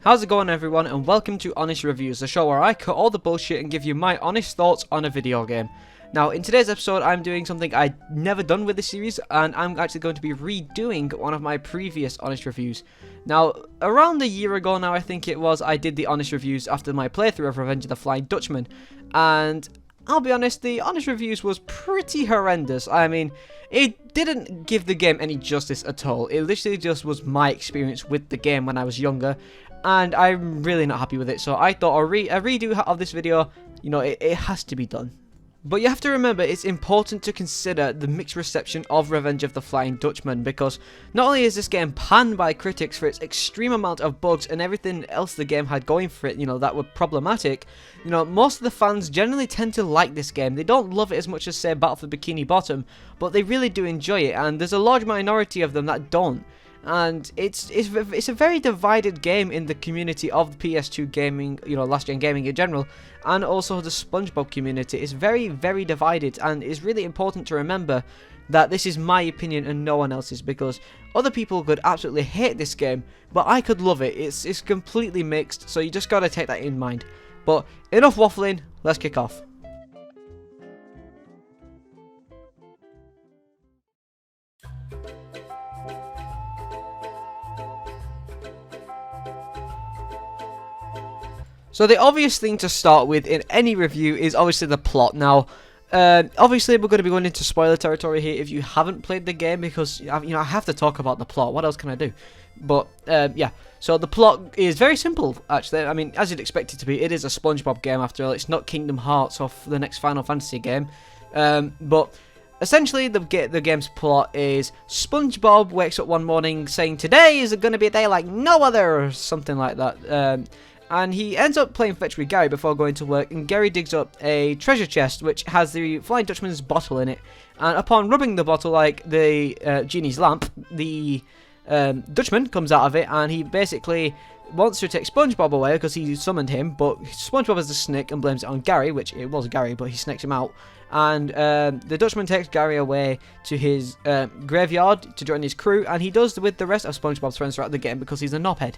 How's it going, everyone, and welcome to Honest Reviews, the show where I cut all the bullshit and give you my honest thoughts on a video game. Now, in today's episode, I'm doing something I've never done with this series, and I'm actually going to be redoing one of my previous Honest Reviews. Now, around a year ago now, I think it was, I did the Honest Reviews after my playthrough of Revenge of the Flying Dutchman, and I'll be honest, the Honest Reviews was pretty horrendous. I mean, it didn't give the game any justice at all. It literally just was my experience with the game when I was younger, and I'm really not happy with it. So I thought a redo of this video, you know, it has to be done. But you have to remember, it's important to consider the mixed reception of Revenge of the Flying Dutchman, because not only is this game panned by critics for its extreme amount of bugs and everything else the game had going for it, you know, that were problematic, you know, most of the fans generally tend to like this game. They don't love it as much as, say, Battle for Bikini Bottom, but they really do enjoy it, and there's a large minority of them that don't. And it's a very divided game in the community of the PS2 gaming, you know, last gen gaming in general, and also the Spongebob community. It's very, very divided, and it's really important to remember that this is my opinion and no one else's, because other people could absolutely hate this game, but I could love it. It's completely mixed, so you just gotta take that in mind. But enough waffling, let's kick off. So the obvious thing to start with in any review is obviously the plot. Now, obviously we're going to be going into spoiler territory here if you haven't played the game, because, you know, I have to talk about the plot. What else can I do? But, yeah. So the plot is very simple, actually. I mean, as you'd expect it to be, it is a SpongeBob game after all. It's not Kingdom Hearts or the next Final Fantasy game. But essentially, the game's plot is SpongeBob wakes up one morning saying, "Today is going to be a day like no other," or something like that. And he ends up playing fetch with Gary before going to work, and Gary digs up a treasure chest which has the Flying Dutchman's bottle in it. And upon rubbing the bottle like the genie's lamp, the Dutchman comes out of it, and he basically wants to take SpongeBob away because he summoned him, but SpongeBob is a snake and blames it on Gary, which it was Gary, but he snakes him out. And the Dutchman takes Gary away to his graveyard to join his crew, and he does with the rest of SpongeBob's friends throughout the game because he's a knobhead.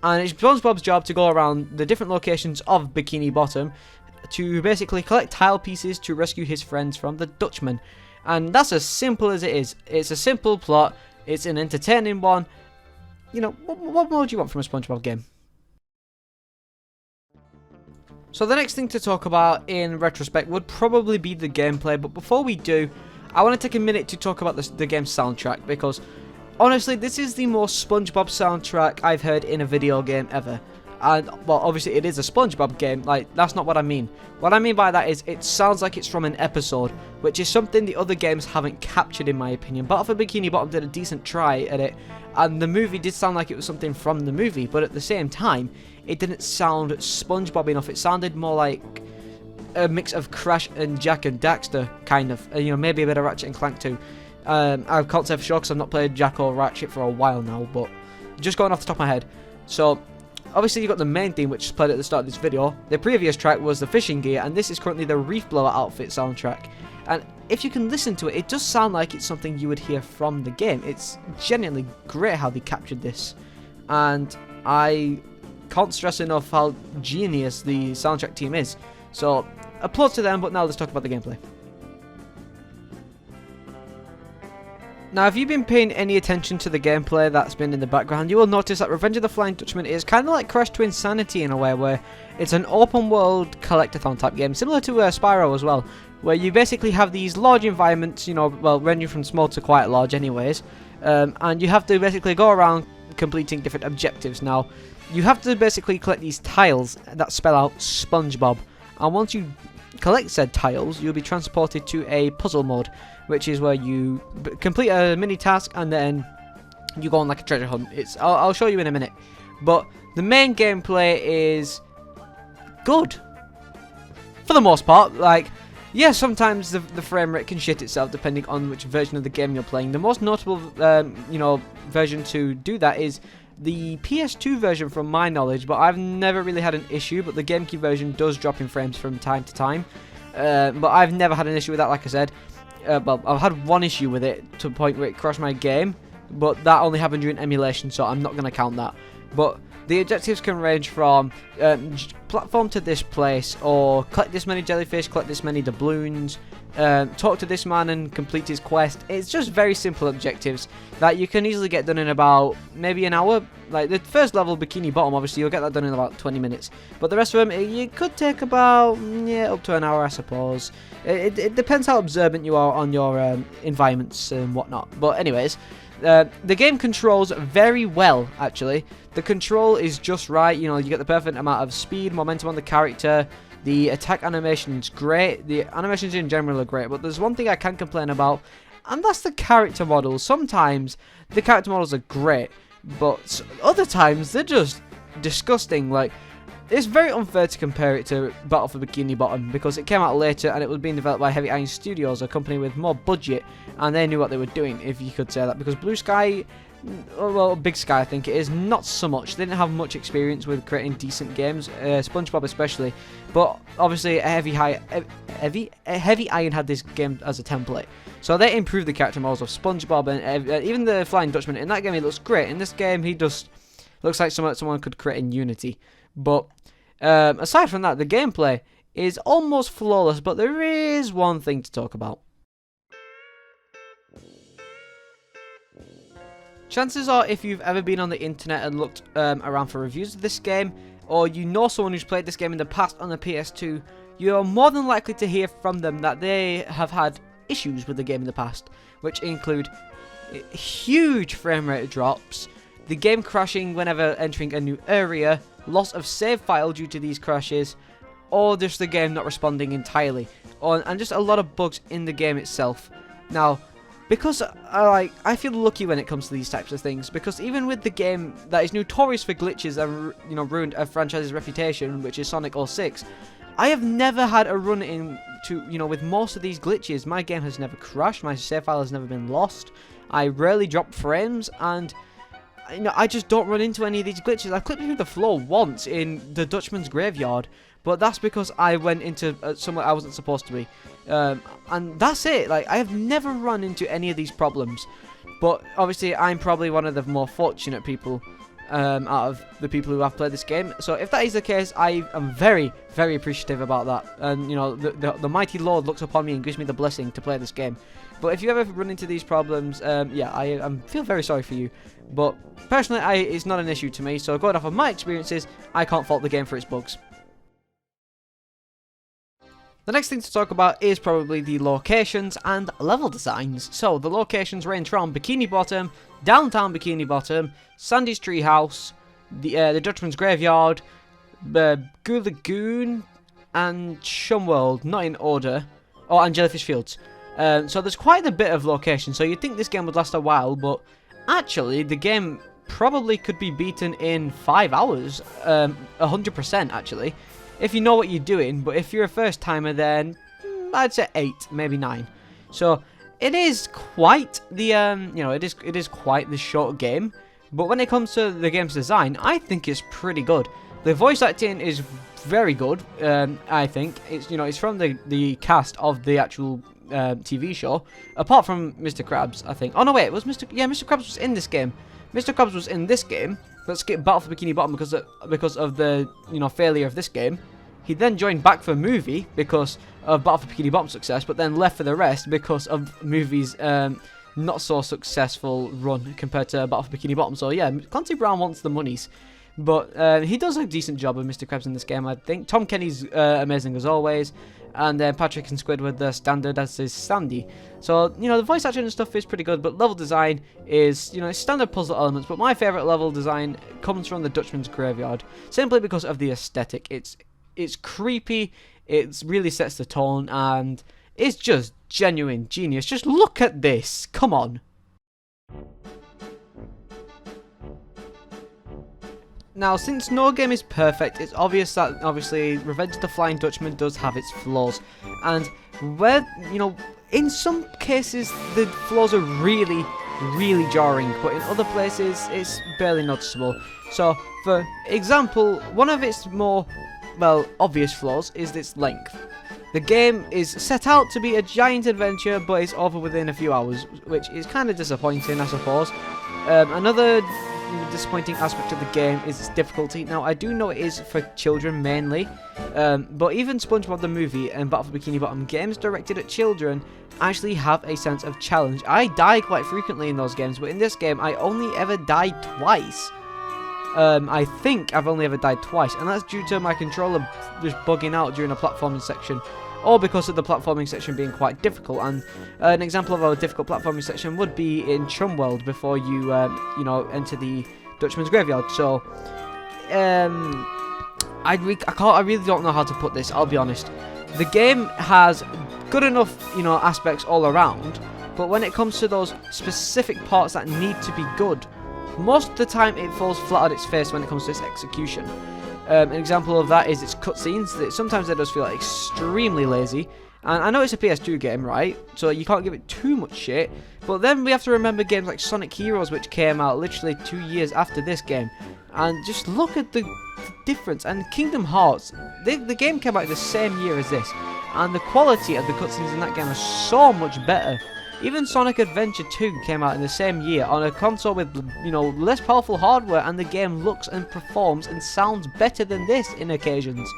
And it's SpongeBob's job to go around the different locations of Bikini Bottom to basically collect tile pieces to rescue his friends from the Dutchman. And that's as simple as it is. It's a simple plot. It's an entertaining one. You know, what more do you want from a SpongeBob game? So the next thing to talk about in retrospect would probably be the gameplay. But before we do, I want to take a minute to talk about the game's soundtrack, because honestly, this is the most SpongeBob soundtrack I've heard in a video game ever. And, well, obviously it is a SpongeBob game, like, that's not what I mean. What I mean by that is, it sounds like it's from an episode, which is something the other games haven't captured in my opinion. Battle for Bikini Bottom did a decent try at it, and the movie did sound like it was something from the movie, but at the same time, it didn't sound SpongeBob enough. It sounded more like a mix of Crash and Jak and Daxter, kind of, you know, maybe a bit of Ratchet and Clank too. I can't say for sure because I've not played Jak or Ratchet for a while now, but just going off the top of my head. So, obviously you've got the main theme, which is played at the start of this video. The previous track was the fishing gear, and this is currently the Reef Blower outfit soundtrack. And if you can listen to it, it does sound like it's something you would hear from the game. It's genuinely great how they captured this, and I can't stress enough how genius the soundtrack team is. So, applause to them, but now let's talk about the gameplay. Now, if you've been paying any attention to the gameplay that's been in the background, you will notice that Revenge of the Flying Dutchman is kind of like Crash to Insanity in a way, where it's an open world collectathon type game, similar to Spyro as well, where you basically have these large environments, you know, well, ranging from small to quite large anyways, and you have to basically go around completing different objectives. Now, you have to basically collect these tiles that spell out SpongeBob, and once you collect said tiles, you'll be transported to a puzzle mode, which is where you complete a mini task and then you go on like a treasure hunt. I'll show you in a minute, but the main gameplay is good for the most part. Like, yeah, sometimes the frame rate can shit itself depending on which version of the game you're playing. The most notable, you know, version to do that is the PS2 version from my knowledge, but I've never really had an issue. But the GameCube version does drop in frames from time to time, but I've never had an issue with that, like I said. Well, I've had one issue with it to the point where it crashed my game, but that only happened during emulation, so I'm not going to count that. But The objectives can range from platform to this place, or collect this many jellyfish, collect this many doubloons, talk to this man and complete his quest. It's just very simple objectives that you can easily get done in about maybe an hour. Like the first level, Bikini Bottom, obviously you'll get that done in about 20 minutes. But the rest of them, you could take about, up to an hour, I suppose. It depends how observant you are on your environments and whatnot. But anyways, the game controls very well, actually. The control is just right. You know, you get the perfect amount of speed, momentum on the character. The attack animation is great. The animations in general are great. But there's one thing I can complain about, and that's the character models. Sometimes the character models are great, but other times they're just disgusting. Like, it's very unfair to compare it to Battle for Bikini Bottom because it came out later and it was being developed by Heavy Iron Studios, a company with more budget, and they knew what they were doing, if you could say that. Because Blue Sky, well, Big Sky I think it is, not so much. They didn't have much experience with creating decent games, Spongebob especially. But obviously Heavy Iron had this game as a template. So they improved the character models of Spongebob and even the Flying Dutchman. In that game he looks great. In this game he just looks like someone could create in Unity. But aside from that, the gameplay is almost flawless, but there is one thing to talk about. Chances are, if you've ever been on the internet and looked around for reviews of this game, or you know someone who's played this game in the past on the PS2, you're more than likely to hear from them that they have had issues with the game in the past, which include huge frame rate drops, the game crashing whenever entering a new area, loss of save file due to these crashes, or just the game not responding entirely, and just a lot of bugs in the game itself. Now, because I feel lucky when it comes to these types of things, because even with the game that is notorious for glitches and ruined a franchise's reputation, which is Sonic 06, I have never had a run in to with most of these glitches. My game has never crashed, my save file has never been lost, I rarely drop frames, and I just don't run into any of these glitches. I clipped through the floor once in the Dutchman's graveyard, but that's because I went into somewhere I wasn't supposed to be. And that's it. Like, I have never run into any of these problems. But obviously, I'm probably one of the more fortunate people out of the people who have played this game. So if that is the case, I am very, very appreciative about that. And, the mighty Lord looks upon me and gives me the blessing to play this game. But if you ever run into these problems, yeah, I feel very sorry for you. But personally, it's not an issue to me. So going off of my experiences, I can't fault the game for its bugs. The next thing to talk about is probably the locations and level designs. So the locations range from Bikini Bottom, downtown Bikini Bottom, Sandy's Treehouse, the Dutchman's Graveyard, Goo Lagoon, and Shumworld, not in order. Oh, and Jellyfish Fields. So there's quite a bit of location. So you'd think this game would last a while, but actually the game probably could be beaten in 5 hours, 100% actually, if you know what you're doing. But if you're a first timer, then I'd say 8, maybe 9. So it is quite the it is quite the short game. But when it comes to the game's design, I think it's pretty good. The voice acting is very good. I think it's from the cast of the actual TV show, apart from Mr. Krabs, I think. Oh no, wait, it was Mr. Krabs was in this game. Mr. Krabs was in this game. Let's skip Battle for Bikini Bottom because of the failure of this game. He then joined back for movie because of Battle for Bikini Bottom's success, but then left for the rest because of movie's not so successful run compared to Battle for Bikini Bottom. So yeah, Clancy Brown wants the monies, but he does a decent job of Mr. Krabs in this game, I think. Tom Kenny's amazing as always, and then Patrick and Squidward the standard as is Sandy. So the voice acting and stuff is pretty good, but level design is standard puzzle elements. But my favorite level design comes from the Dutchman's Graveyard, simply because of the aesthetic. It's creepy, it really sets the tone, and it's just genuine genius. Just look at this, come on. Now, since no game is perfect, it's obvious that obviously Revenge of the Flying Dutchman does have its flaws, and where in some cases the flaws are really, really jarring, but in other places it's barely noticeable. So, for example, one of its more obvious flaws is its length. The game is set out to be a giant adventure, but it's over within a few hours, which is kind of disappointing, I suppose. Another disappointing aspect of the game is its difficulty. Now, I do know it is for children mainly, but even Spongebob the movie and Battle for Bikini Bottom, games directed at children, actually have a sense of challenge. I die quite frequently in those games, but in this game, I only ever died twice. I think I've only ever died twice, and that's due to my controller just bugging out during a platforming section, or because of the platforming section being quite difficult. And an example of a difficult platforming section would be in Chum World before you, you know, enter the Dutchman's graveyard. So, I really don't know how to put this, I'll be honest. The game has good enough, you know, aspects all around, but when it comes to those specific parts that need to be good, most of the time it falls flat on its face when it comes to its execution. An example of that is its cutscenes. Sometimes it does feel extremely lazy. And I know it's a PS2 game, right? So you can't give it too much shit. But then we have to remember games like Sonic Heroes, which came out literally 2 years after this game. And just look at the difference. And Kingdom Hearts, the game came out the same year as this. And the quality of the cutscenes in that game is so much better. Even Sonic Adventure 2 came out in the same year on a console with, you know, less powerful hardware, and the game looks and performs and sounds better than this in occasions.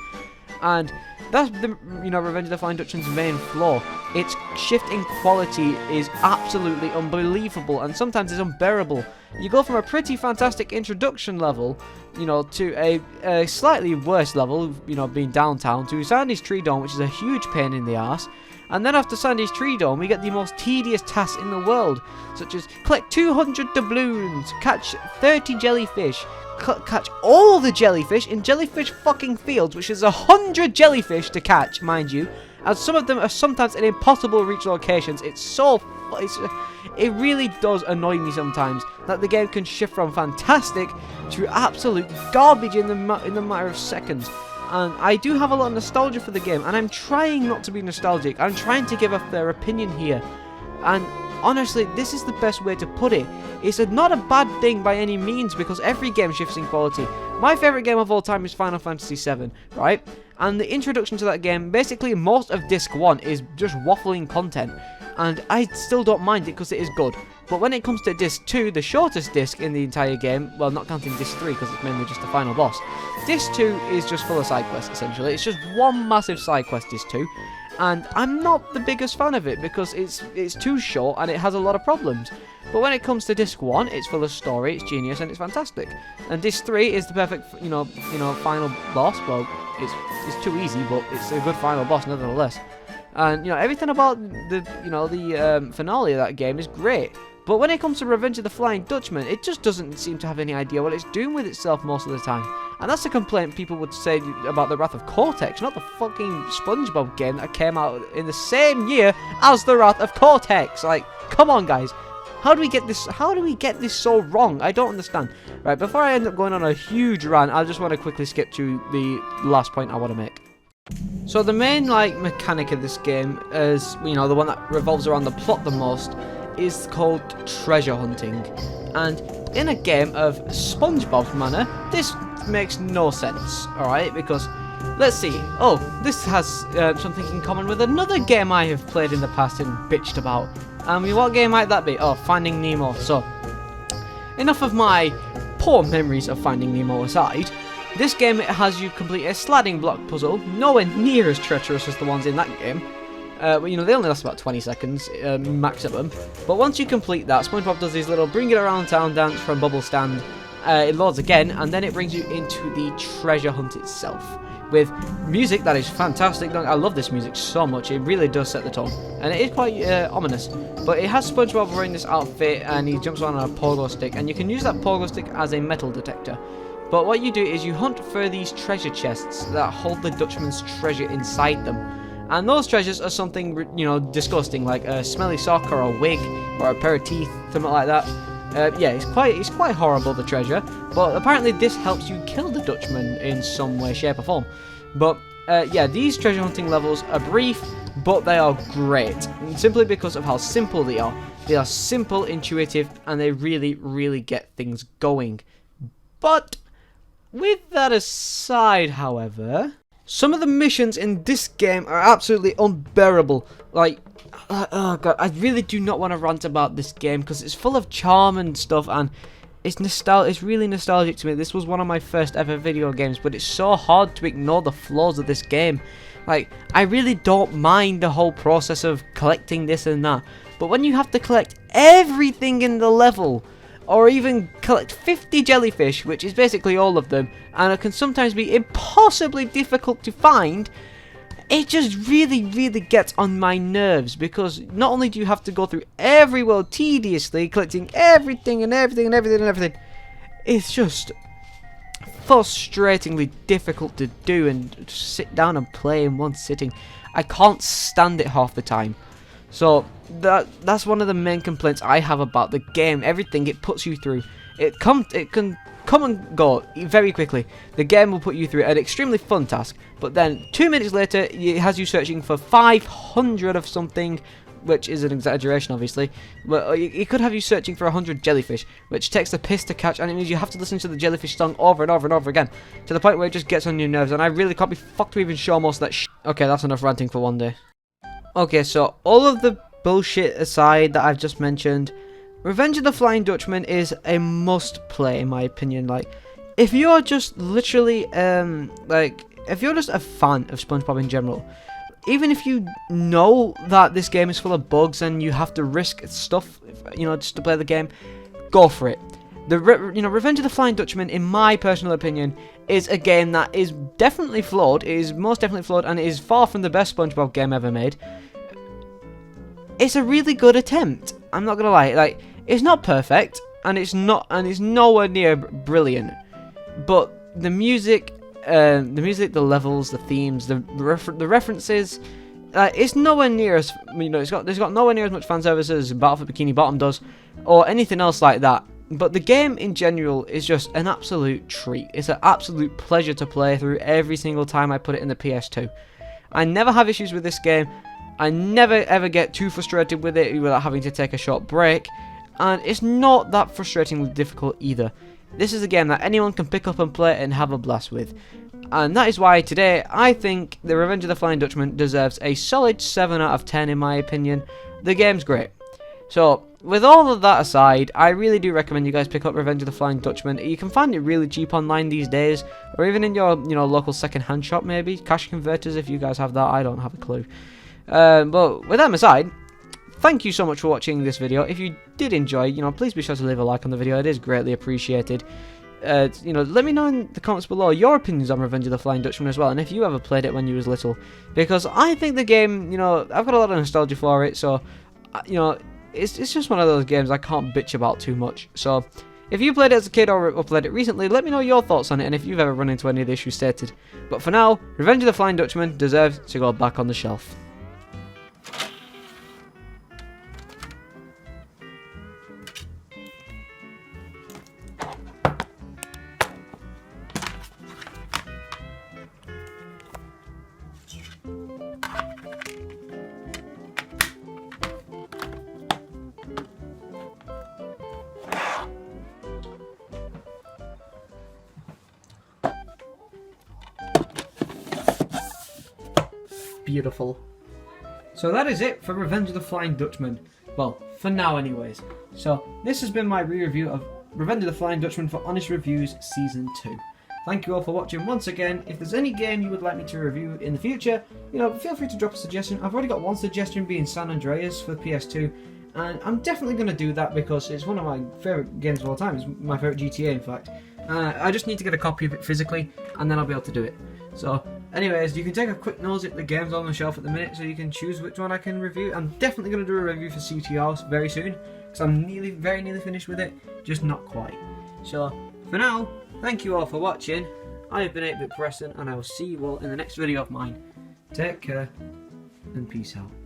And that's the, you know, Revenge of the Flying Dutchman's main flaw. Its shift in quality is absolutely unbelievable, and sometimes it's unbearable. You go from a pretty fantastic introduction level, you know, to a slightly worse level, you know, being downtown, to Sandy's Tree Dome, which is a huge pain in the ass. And then after Sandy's Tree Dome, we get the most tedious tasks in the world, such as collect 200 doubloons, catch 30 jellyfish, catch all the jellyfish in jellyfish fucking fields, which is 100 jellyfish to catch, mind you. And some of them are sometimes in impossible reach locations. It really does annoy me sometimes that the game can shift from fantastic to absolute garbage in the matter of seconds. And I do have a lot of nostalgia for the game, and I'm trying not to be nostalgic. I'm trying to give a fair opinion here. And honestly, this is the best way to put it. It's not a bad thing by any means, because every game shifts in quality. My favourite game of all time is Final Fantasy VII, right? And the introduction to that game, basically most of Disc 1 is just waffling content. And I still don't mind it because it is good. But when it comes to Disc 2, the shortest disc in the entire game, well, not counting Disc 3 because it's mainly just the final boss, Disc 2 is just full of side quests, essentially. It's just one massive side quest, Disc 2. And I'm not the biggest fan of it because it's too short and it has a lot of problems. But when it comes to Disc 1, it's full of story, it's genius, and it's fantastic. And Disc 3 is the perfect, you know, final boss. Well, it's too easy, but it's a good final boss nevertheless. And, you know, everything about the finale of that game is great. But when it comes to Revenge of the Flying Dutchman, it just doesn't seem to have any idea what it's doing with itself most of the time. And that's a complaint people would say about The Wrath of Cortex, not the fucking Spongebob game that came out in the same year as The Wrath of Cortex. Like, come on, guys. How do we get this so wrong? I don't understand. Right, before I end up going on a huge rant, I just want to quickly skip to the last point I want to make. So the main, like, mechanic of this game is, you know, the one that revolves around the plot the most, is called treasure hunting. And in a game of SpongeBob's manner, this makes no sense, alright? Because, let's see, oh, this has something in common with another game I have played in the past and bitched about. What game might that be? Oh, Finding Nemo. So, enough of my poor memories of Finding Nemo aside, this game has you complete a sladding block puzzle, nowhere near as treacherous as the ones in that game. But, you know, they only last about 20 seconds, maximum. But once you complete that, SpongeBob does his little bring it around town dance from Bubble Stand. It loads again, and then it brings you into the treasure hunt itself. With music that is fantastic. I love this music so much. It really does set the tone. And it is quite ominous. But it has SpongeBob wearing this outfit, and he jumps on a pogo stick. And you can use that pogo stick as a metal detector. But what you do is you hunt for these treasure chests that hold the Dutchman's treasure inside them. And those treasures are something, you know, disgusting, like a smelly sock or a wig or a pair of teeth, something like that. Yeah, it's quite horrible, the treasure. But apparently this helps you kill the Dutchman in some way, shape or form. But yeah, these treasure hunting levels are brief, but they are great. Simply because of how simple they are. They are simple, intuitive, and they really, really get things going. But with that aside, however, some of the missions in this game are absolutely unbearable. Like, oh god, I really do not want to rant about this game because it's full of charm and stuff, and It's really nostalgic to me. This was one of my first ever video games, but it's so hard to ignore the flaws of this game. Like, I really don't mind the whole process of collecting this and that, but when you have to collect everything in the level, or even collect 50 jellyfish, which is basically all of them, and it can sometimes be impossibly difficult to find, it just really gets on my nerves, because not only do you have to go through every world tediously, collecting everything, it's just frustratingly difficult to do and just sit down and play in one sitting. I can't stand it half the time. So that's one of the main complaints I have about the game. Everything it puts you through, it can come and go very quickly. The game will put you through an extremely fun task, but then 2 minutes later it has you searching for 500 of something, which is an exaggeration obviously, but it could have you searching for 100 jellyfish, which takes the piss to catch, and it means you have to listen to the jellyfish song over and over again, to the point where it just gets on your nerves, and I really can't be fucked to even show most of that shit. Okay, that's enough ranting for one day. Okay, so all of the bullshit aside that I've just mentioned, Revenge of the Flying Dutchman is a must play in my opinion. Like, if you're just literally if you're just a fan of SpongeBob in general, even if you know that this game is full of bugs and you have to risk stuff, just to play the game, go for it. Revenge of the Flying Dutchman, in my personal opinion, is a game that is definitely flawed. It is most definitely flawed, and it is far from the best SpongeBob game ever made. It's a really good attempt. I'm not gonna lie. Like, it's not perfect, and it's nowhere near brilliant. But the music, the levels, the themes, the references, it's nowhere near as there's got nowhere near as much fan service as Battle for Bikini Bottom does, or anything else like that. But the game in general is just an absolute treat. It's an absolute pleasure to play through every single time I put it in the PS2. I never have issues with this game. I never ever get too frustrated with it without having to take a short break. And it's not that frustratingly difficult either. This is a game that anyone can pick up and play and have a blast with. And that is why today I think The Revenge of the Flying Dutchman deserves a solid 7 out of 10 in my opinion. The game's great. So, with all of that aside, I really do recommend you guys pick up Revenge of the Flying Dutchman. You can find it really cheap online these days, or even in your local second-hand shop maybe. Cash converters, if you guys have that, I don't have a clue. But with that aside, thank you so much for watching this video. If you did enjoy, please be sure to leave a like on the video. It is greatly appreciated. Let me know in the comments below your opinions on Revenge of the Flying Dutchman as well, and if you ever played it when you was little, because I think the game, I've got a lot of nostalgia for it, so, it's just one of those games I can't bitch about too much. So, if you played it as a kid or played it recently, let me know your thoughts on it and if you've ever run into any of the issues stated. But for now, Revenge of the Flying Dutchman deserves to go back on the shelf. Beautiful. So that is it for Revenge of the Flying Dutchman. Well, for now anyways. So, this has been my re-review of Revenge of the Flying Dutchman for Honest Reviews Season 2. Thank you all for watching once again. If there's any game you would like me to review in the future, feel free to drop a suggestion. I've already got one suggestion being San Andreas for PS2, and I'm definitely going to do that because it's one of my favourite games of all time. It's my favourite GTA, in fact. I just need to get a copy of it physically, and then I'll be able to do it. So, anyways, you can take a quick nose at the games on the shelf at the minute, so you can choose which one I can review. I'm definitely going to do a review for CTR very soon, because I'm very nearly finished with it, just not quite. So, for now, thank you all for watching. I have been 8-Bit Preston, and I will see you all in the next video of mine. Take care, and peace out.